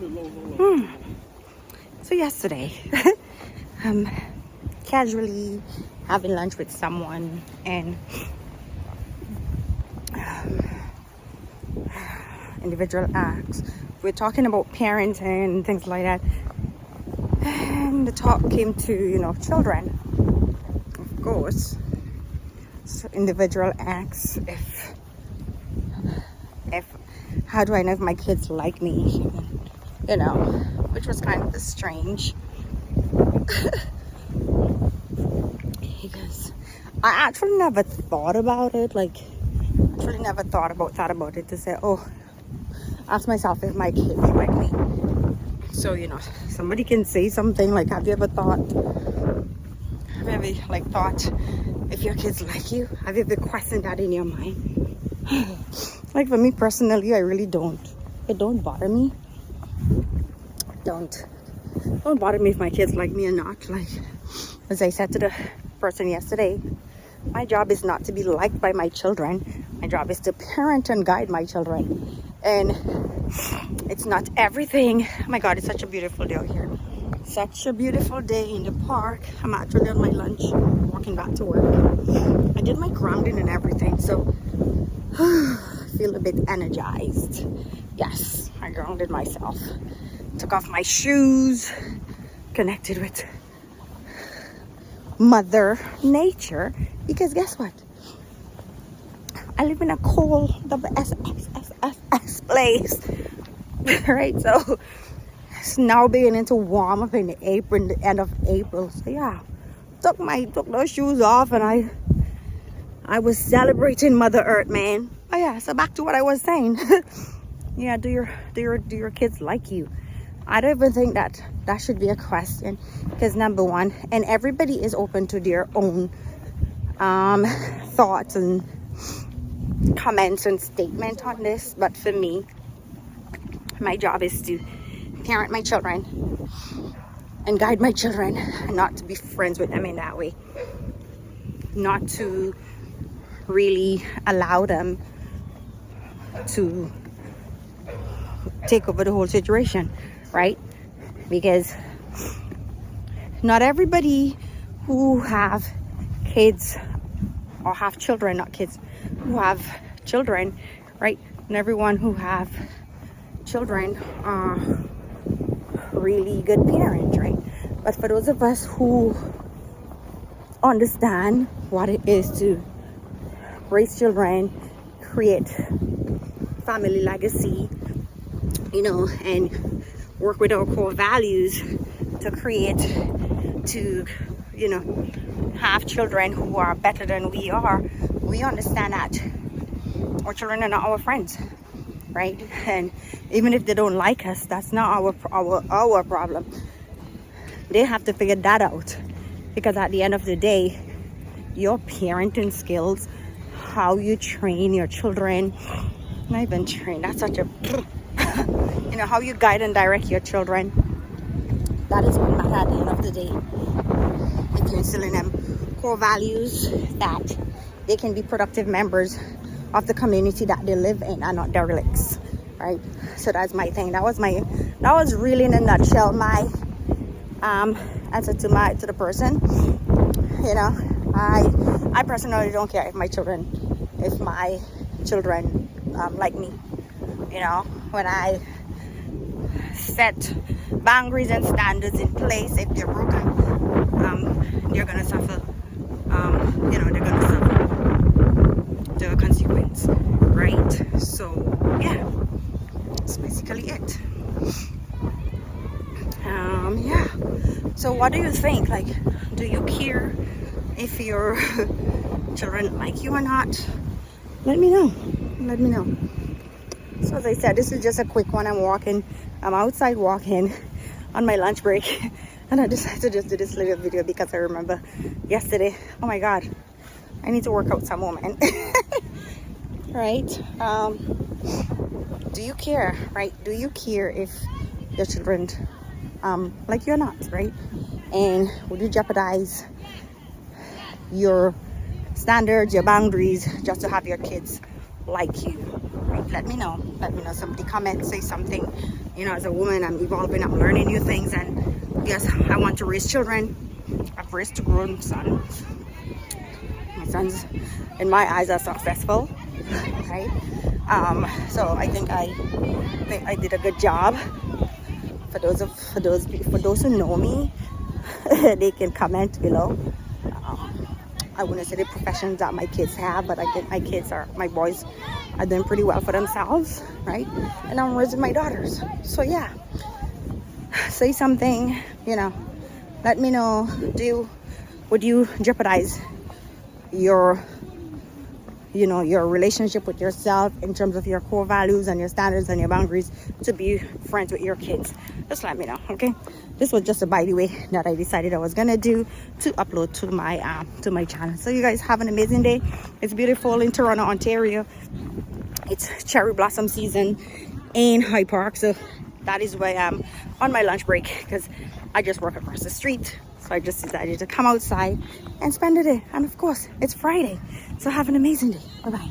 Hmm. So yesterday, casually having lunch with someone, and individual acts. We're talking about parenting and things like that, and the talk came to children, of course. So individual acts, if how do I know if my kids like me, which was kind of strange. Because I actually never thought about it, thought about it to say, oh, ask myself if my kids like me. So somebody can say something like, have you ever thought if your kids like you? Have you ever questioned that in your mind? Like, for me personally, I really don't. It don't bother me. Don't bother me if my kids like me or not. Like, as I said to the person yesterday, my job is not to be liked by my children. My job is to parent and guide my children. And it's not everything. Oh my God, it's such a beautiful day out here. Such a beautiful day in the park. I'm actually on my lunch, walking back to work. I did my grounding and everything, so I feel a bit energized. Yes, I grounded myself. Took off my shoes, connected with Mother Nature, because guess what? I live in a cold SSS place, right? So it's now beginning to warm up in the end of April. So yeah, took those shoes off, and I was celebrating Mother Earth, man. Oh yeah, so back to what I was saying. Yeah, do your kids like you? I don't even think that should be a question, because number one, and everybody is open to their own thoughts and comments and statement on this. But for me, my job is to parent my children and guide my children, and not to be friends with them in that way. Not to really allow them to take over the whole situation, right? Because not everybody who have kids or have children, not kids, who have children, right? And everyone who have children are really good parents, right? But for those of us who understand what it is to raise children, create family legacy, and work with our core values to have children who are better than we are, we understand that our children are not our friends, right? And even if they don't like us, that's not our problem. They have to figure that out, because at the end of the day, your parenting skills, how you train your children, not even train, that's such a how you guide and direct your children, that is what matters at the end of the day. If you're instilling them core values, that they can be productive members of the community that they live in and not derelicts, right? So that's my thing. That was really in a nutshell my answer to the person. I personally don't care if my children like me. When I set boundaries and standards in place, if they're broken, they're gonna suffer. They're gonna suffer the consequence, right? So yeah, that's basically it. Yeah. So what do you think? Like, do you care if your children like you or not? Let me know. So as I said, this is just a quick one. I'm outside walking on my lunch break, and I decided to just do this little video because I remember yesterday, oh my God, I need to work out some more, man. Right? Do you care, right? Do you care if your children like you or not, right? And would you jeopardize your standards, your boundaries, just to have your kids like you? Right? Let me know. Somebody comment, say something. You know, as a woman, I'm evolving, I'm learning new things, and yes, I want to raise children. I've raised two grown sons. My sons, in my eyes, are successful, right? So I think I did a good job. For those who know me, they can comment below. I wouldn't say the professions that my kids have, but I think my boys are doing pretty well for themselves, right? And I'm raising my daughters. So yeah, say something, you know, let me know. Would you jeopardize your relationship with yourself in terms of your core values and your standards and your boundaries to be friends with your kids? Just let me know, okay? This was just a by the way that I decided I was gonna do to upload to my channel. So you guys have an amazing day. It's beautiful in Toronto, Ontario. It's cherry blossom season in Hyde Park, so that is why I'm on my lunch break, because I just work across the street. So I just decided to come outside and spend the day. And of course, it's Friday. So have an amazing day. Bye-bye.